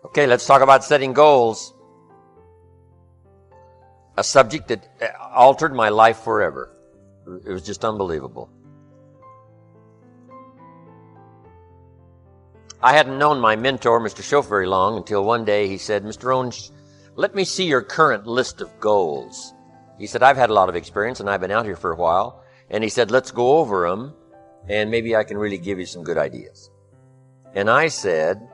Okay, let's talk about setting goals. A subject that altered my life forever. It was just unbelievable. I hadn't known my mentor, Mr. Schoaf, very long until one day he said, Mr. Rohn, let me see your current list of goals. He said, I've had a lot of experience and I've been out here for a while. And he said, let's go over them and maybe I can really give you some good ideas. And I said,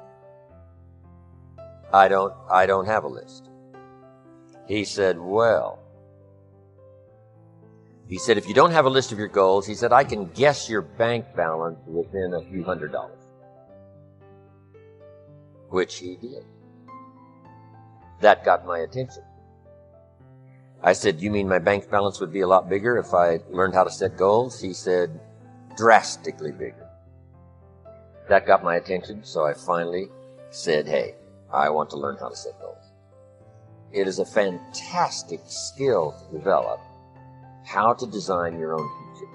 I don't have a list. He said, if you don't have a list of your goals, he said, I can guess your bank balance within a few $100s. Which he did. That got my attention. I said, you mean my bank balance would be a lot bigger if I learned how to set goals? He said, drastically bigger. That got my attention, so I finally said, hey, I want to learn how to set goals. It is a fantastic skill to develop, how to design your own future.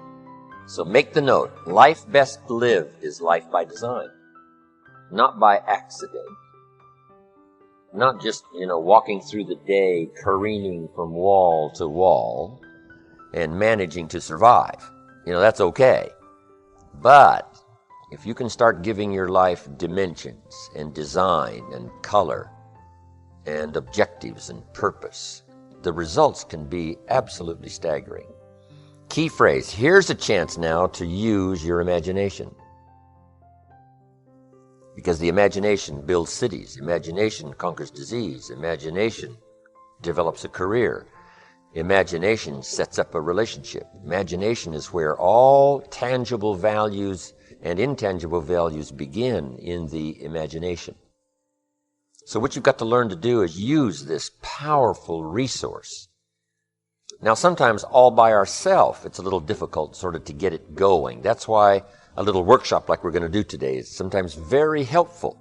So make the note, life best lived is life by design, not by accident. Not just, walking through the day, careening from wall to wall and managing to survive. That's okay. But if you can start giving your life dimensions and design and color and objectives and purpose, the results can be absolutely staggering. Key phrase, here's a chance now to use your imagination. Because the imagination builds cities, imagination conquers disease, imagination develops a career, imagination sets up a relationship. Imagination is where all tangible values and intangible values begin in the imagination. So what you've got to learn to do is use this powerful resource. Now sometimes all by ourselves it's a little difficult sort of to get it going. That's why a little workshop like we're going to do today is sometimes very helpful.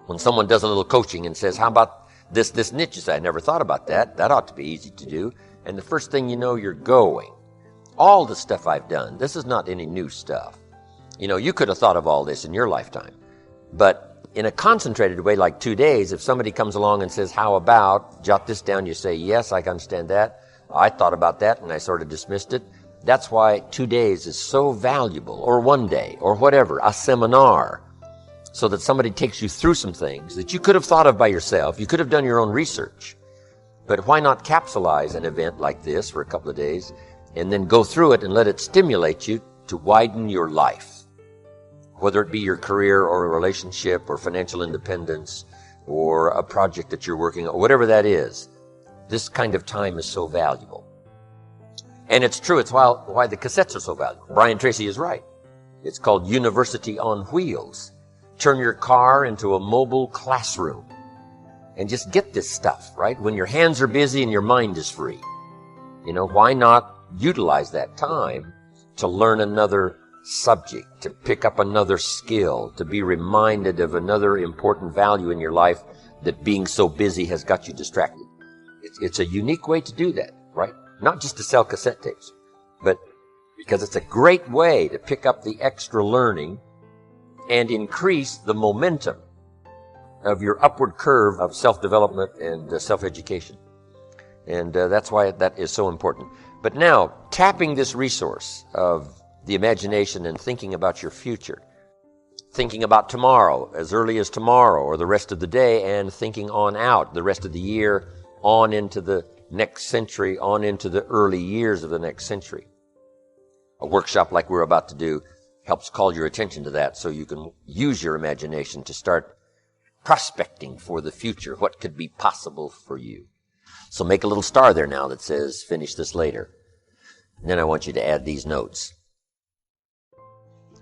When someone does a little coaching and says, how about this niche? You say, I never thought about that. That ought to be easy to do. And the first thing you know, you're going. All the stuff I've done, this is not any new stuff. You could have thought of all this in your lifetime. But in a concentrated way, like 2 days, if somebody comes along and says, how about, jot this down, you say, yes, I can understand that. I thought about that and I sort of dismissed it. That's why 2 days is so valuable, or 1 day, or whatever, a seminar, so that somebody takes you through some things that you could have thought of by yourself. You could have done your own research. But why not capsulize an event like this for a couple of days and then go through it and let it stimulate you to widen your life, whether it be your career or a relationship or financial independence or a project that you're working on, whatever that is. This kind of time is so valuable. And it's true, it's why the cassettes are so valuable. Brian Tracy is right. It's called University on Wheels. Turn your car into a mobile classroom and just get this stuff, right? When your hands are busy and your mind is free. Why not utilize that time to learn another subject, to pick up another skill, to be reminded of another important value in your life that being so busy has got you distracted. It's a unique way to do that, right? Not just to sell cassette tapes, but because it's a great way to pick up the extra learning and increase the momentum of your upward curve of self-development and self-education. And that's why that is so important. But now, tapping this resource of the imagination and thinking about your future, thinking about tomorrow, as early as tomorrow or the rest of the day, and thinking on out the rest of the year, on into the next century, on into the early years of the next century. A workshop like we're about to do helps call your attention to that so you can use your imagination to start prospecting for the future, what could be possible for you. So make a little star there now that says, finish this later. And then I want you to add these notes.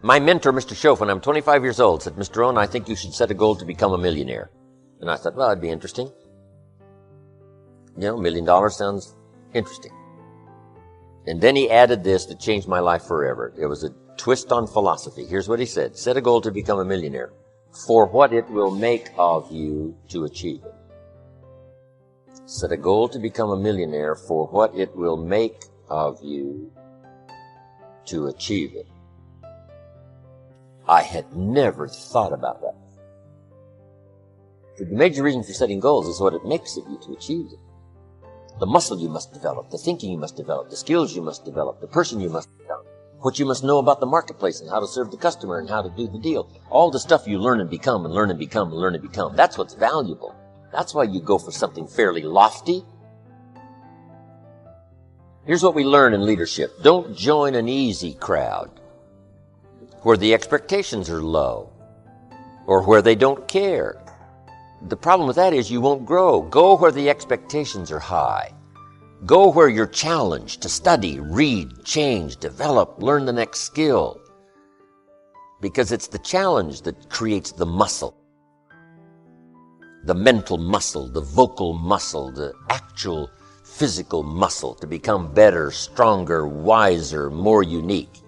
My mentor, Mr. Schoaf, when I'm 25 years old, said, Mr. Rohn, I think you should set a goal to become a millionaire. And I thought, well, that'd be interesting. $1 million sounds interesting. And then he added this that changed my life forever. It was a twist on philosophy. Here's what he said. Set a goal to become a millionaire for what it will make of you to achieve it. Set a goal to become a millionaire for what it will make of you to achieve it. I had never thought about that. The major reason for setting goals is what it makes of you to achieve them. The muscle you must develop, the thinking you must develop, the skills you must develop, the person you must develop, what you must know about the marketplace and how to serve the customer and how to do the deal. All the stuff you learn and become and learn and become and learn and become. That's what's valuable. That's why you go for something fairly lofty. Here's what we learn in leadership. Don't join an easy crowd where the expectations are low or where they don't care. The problem with that is you won't grow. Go where the expectations are high. Go where you're challenged to study, read, change, develop, learn the next skill. Because it's the challenge that creates the muscle. The mental muscle, the vocal muscle, the actual physical muscle to become better, stronger, wiser, more unique.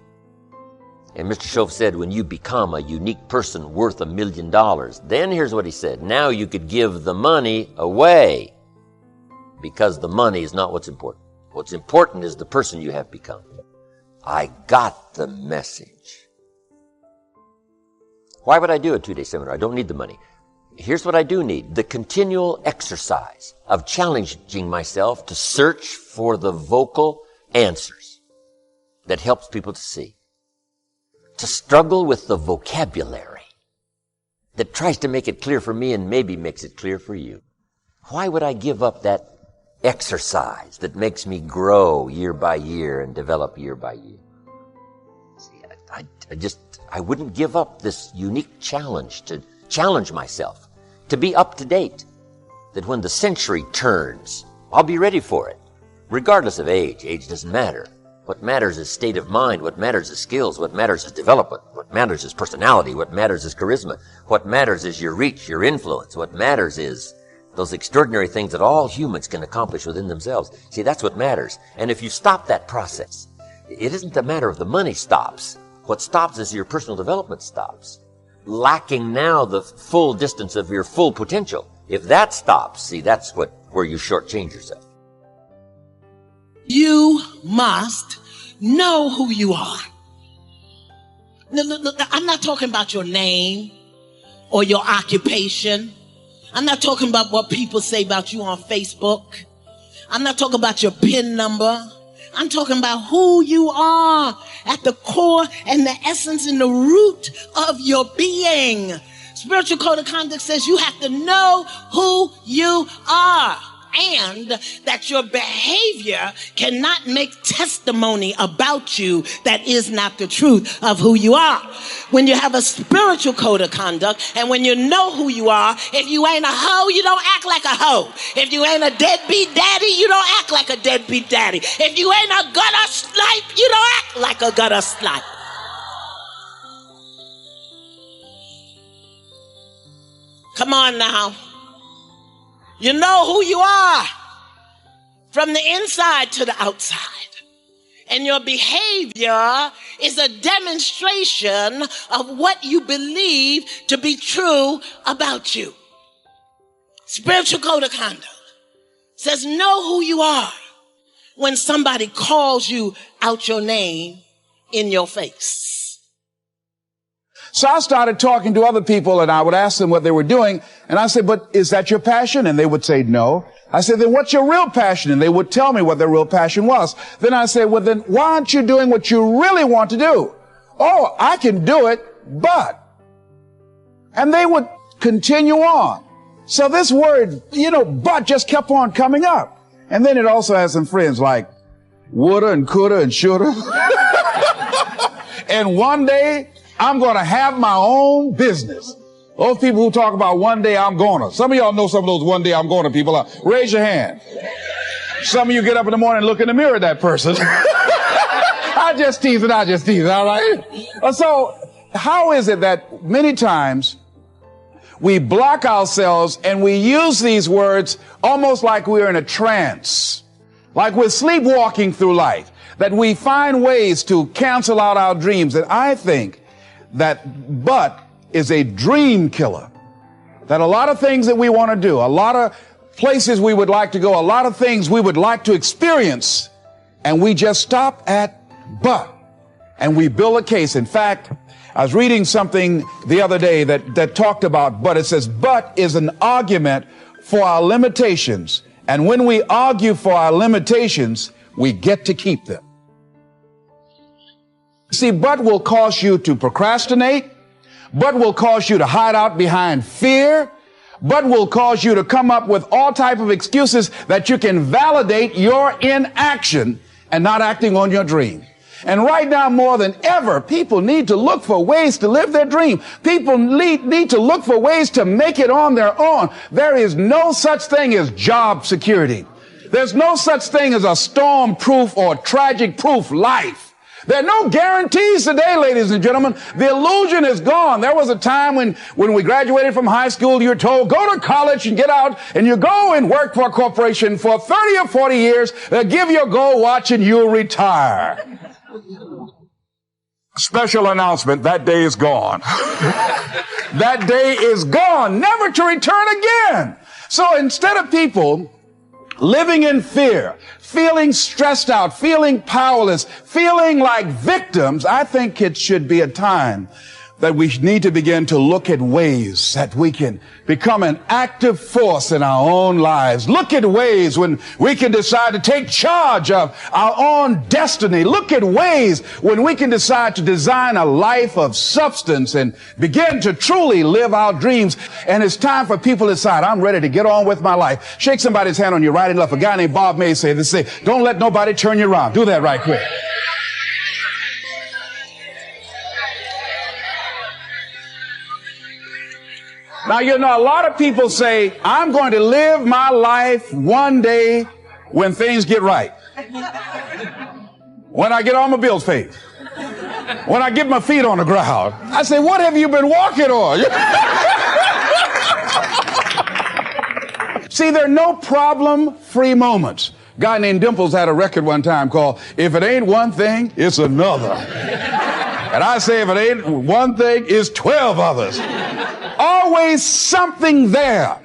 And Mr. Shoaff said, when you become a unique person worth $1 million, then here's what he said, now you could give the money away because the money is not what's important. What's important is the person you have become. I got the message. Why would I do a 2-day seminar? I don't need the money. Here's what I do need, the continual exercise of challenging myself to search for the vocal answers that helps people to see. To struggle with the vocabulary that tries to make it clear for me and maybe makes it clear for you. Why would I give up that exercise that makes me grow year by year and develop year by year? See, I wouldn't give up this unique challenge to challenge myself, to be up to date, that when the century turns, I'll be ready for it, regardless of age. Age doesn't matter. What matters is state of mind. What matters is skills. What matters is development. What matters is personality. What matters is charisma. What matters is your reach, your influence. What matters is those extraordinary things that all humans can accomplish within themselves. See, that's what matters. And if you stop that process, it isn't a matter of the money stops. What stops is your personal development stops. Lacking now the full distance of your full potential. If that stops, see, that's where you shortchange yourself. You must know who you are. Look, I'm not talking about your name or your occupation. I'm not talking about what people say about you on Facebook. I'm not talking about your PIN number. I'm talking about who you are at the core and the essence and the root of your being. Spiritual code of conduct says you have to know who you are, and that your behavior cannot make testimony about you that is not the truth of who you are. When you have a spiritual code of conduct and when you know who you are, if you ain't a hoe, you don't act like a hoe. If you ain't a deadbeat daddy, you don't act like a deadbeat daddy. If you ain't a gutter snipe, you don't act like a gutter snipe. Come on now. You know who you are from the inside to the outside. And your behavior is a demonstration of what you believe to be true about you. Spiritual code of conduct says know who you are when somebody calls you out your name in your face. So I started talking to other people, and I would ask them what they were doing. And I said, but is that your passion? And they would say, no. I said, then what's your real passion? And they would tell me what their real passion was. Then I said, well, then why aren't you doing what you really want to do? Oh, I can do it, but. And they would continue on. So this word, but just kept on coming up. And then it also has some friends like woulda and coulda and shoulda. And one day, I'm going to have my own business. Those people who talk about one day I'm going to. Some of y'all know some of those one day I'm going to people. Raise your hand. Some of you get up in the morning and look in the mirror at that person. I just tease, all right? So how is it that many times we block ourselves and we use these words almost like we're in a trance, like we're sleepwalking through life, that we find ways to cancel out our dreams? And I think that but is a dream killer. That a lot of things that we want to do, a lot of places we would like to go, a lot of things we would like to experience, and we just stop at but, and we build a case. In fact, I was reading something the other day that talked about but. It says, but is an argument for our limitations. And when we argue for our limitations, we get to keep them. See, but will cause you to procrastinate. But will cause you to hide out behind fear. But will cause you to come up with all type of excuses that you can validate your inaction and not acting on your dream. And right now, more than ever, people need to look for ways to live their dream. People need to look for ways to make it on their own. There is no such thing as job security. There's no such thing as a storm-proof or tragic-proof life. There are no guarantees today, ladies and gentlemen. The illusion is gone. There was a time when we graduated from high school, you were told, go to college and get out, and you go and work for a corporation for 30 or 40 years. They'll give you a gold watch and you'll retire. Special announcement, that day is gone. That day is gone, never to return again. So instead of people living in fear, feeling stressed out, feeling powerless, feeling like victims, I think it should be a time that we need to begin to look at ways that we can become an active force in our own lives. Look at ways when we can decide to take charge of our own destiny. Look at ways when we can decide to design a life of substance and begin to truly live our dreams. And it's time for people to decide, I'm ready to get on with my life. Shake somebody's hand on your right and left. A guy named Bob May said this, don't let nobody turn you around. Do that right quick. Now, you know, a lot of people say, I'm going to live my life one day when things get right. When I get all my bills paid. When I get my feet on the ground. I say, what have you been walking on? See, there are no problem-free moments. A guy named Dimples had a record one time called, If It Ain't One Thing, It's Another. And I say, if it ain't one thing, it's 12 others. Always something there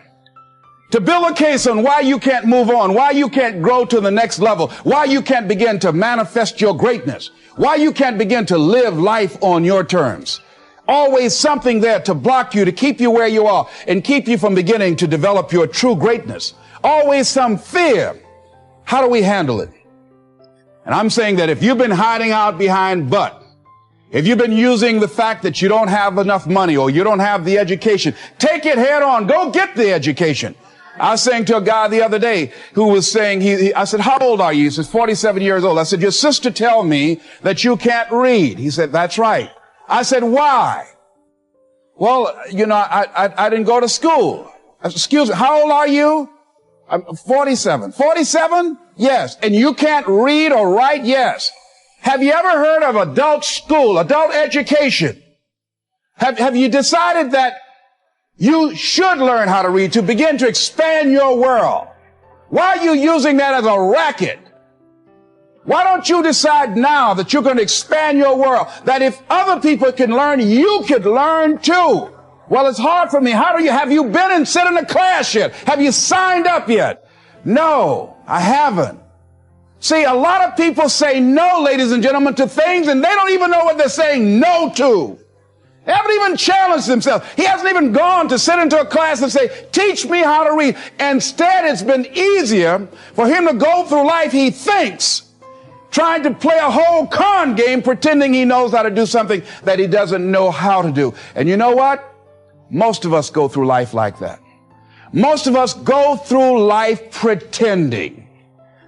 to build a case on why you can't move on, why you can't grow to the next level, why you can't begin to manifest your greatness, why you can't begin to live life on your terms. Always something there to block you, to keep you where you are, and keep you from beginning to develop your true greatness. Always some fear. How do we handle it? And I'm saying that if you've been hiding out behind but, if you've been using the fact that you don't have enough money or you don't have the education, take it head on. Go get the education. I was saying to a guy the other day who was saying, I said, how old are you? He says, 47 years old. I said, your sister tell me that you can't read. He said, that's right. I said, why? Well, you know, I didn't go to school. I said, excuse me, how old are you? I'm 47. 47? Yes. And you can't read or write? Yes. Have you ever heard of adult school, adult education? Have you decided that you should learn how to read to begin to expand your world? Why are you using that as a racket? Why don't you decide now that you're going to expand your world? That if other people can learn, you could learn too. Well, it's hard for me. Have you been and sit in a class yet? Have you signed up yet? No, I haven't. See, a lot of people say no, ladies and gentlemen, to things, and they don't even know what they're saying no to. They haven't even challenged themselves. He hasn't even gone to sit into a class and say, teach me how to read. Instead, it's been easier for him to go through life, he thinks, trying to play a whole con game, pretending he knows how to do something that he doesn't know how to do. And you know what? Most of us go through life like that. Most of us go through life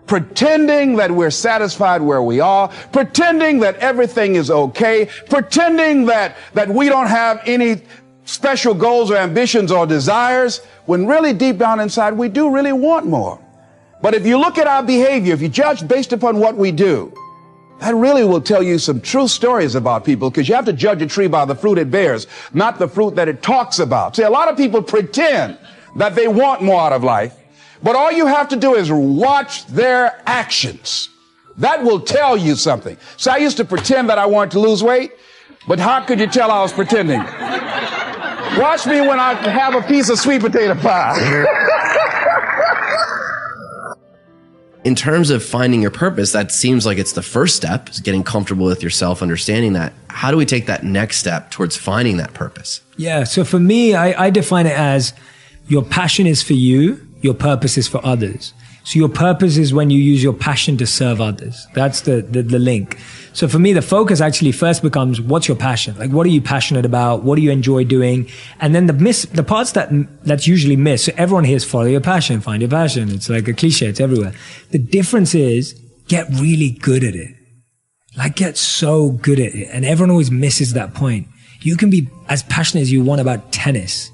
pretending that we're satisfied where we are, pretending that everything is okay, pretending that we don't have any special goals or ambitions or desires, when really deep down inside we do really want more. But if you look at our behavior, if you judge based upon what we do, that really will tell you some true stories about people, because you have to judge a tree by the fruit it bears, not the fruit that it talks about. See, a lot of people pretend that they want more out of life, but all you have to do is watch their actions. That will tell you something. So I used to pretend that I wanted to lose weight, but how could you tell I was pretending? Watch me when I have a piece of sweet potato pie. in terms of finding your purpose, that seems like it's the first step, is getting comfortable with yourself, understanding that. How do we take that next step towards finding that purpose? Yeah. So for me, I define it as your passion is for you, your purpose is for others. So your purpose is when you use your passion to serve others. That's the link. So for me, the focus actually first becomes, what's your passion? Like, what are you passionate about? What do you enjoy doing? And then the parts that's usually missed. So everyone hears follow your passion, find your passion. It's like a cliche. It's everywhere. The difference is get really good at it. Like, get so good at it. And everyone always misses that point. You can be as passionate as you want about tennis,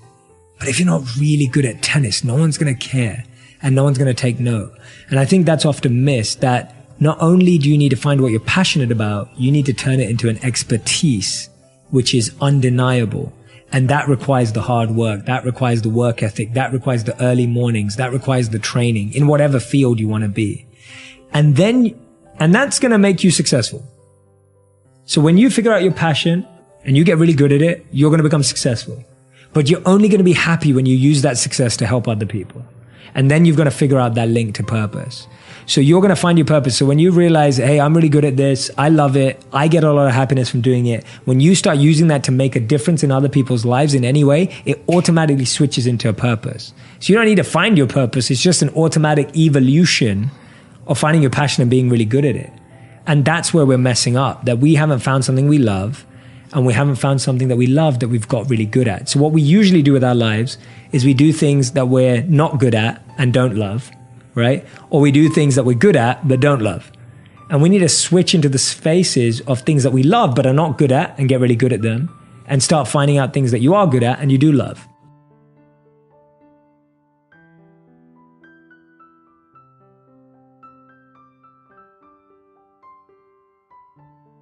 but if you're not really good at tennis, no one's going to care. And no one's going to take note. And I think that's often missed, that not only do you need to find what you're passionate about, you need to turn it into an expertise, which is undeniable. And that requires the hard work. That requires the work ethic. That requires the early mornings. That requires the training in whatever field you want to be. And that's going to make you successful. So when you figure out your passion and you get really good at it, you're going to become successful. But you're only going to be happy when you use that success to help other people. And then you've got to figure out that link to purpose. So you're going to find your purpose. So when you realize, hey, I'm really good at this, I love it, I get a lot of happiness from doing it. When you start using that to make a difference in other people's lives in any way, it automatically switches into a purpose. So you don't need to find your purpose. It's just an automatic evolution of finding your passion and being really good at it. And that's where we're messing up, that we haven't found something we love, and we haven't found something that we love that we've got really good at. So what we usually do with our lives is we do things that we're not good at and don't love, right? Or we do things that we're good at but don't love. And we need to switch into the spaces of things that we love but are not good at and get really good at them, and start finding out things that you are good at and you do love.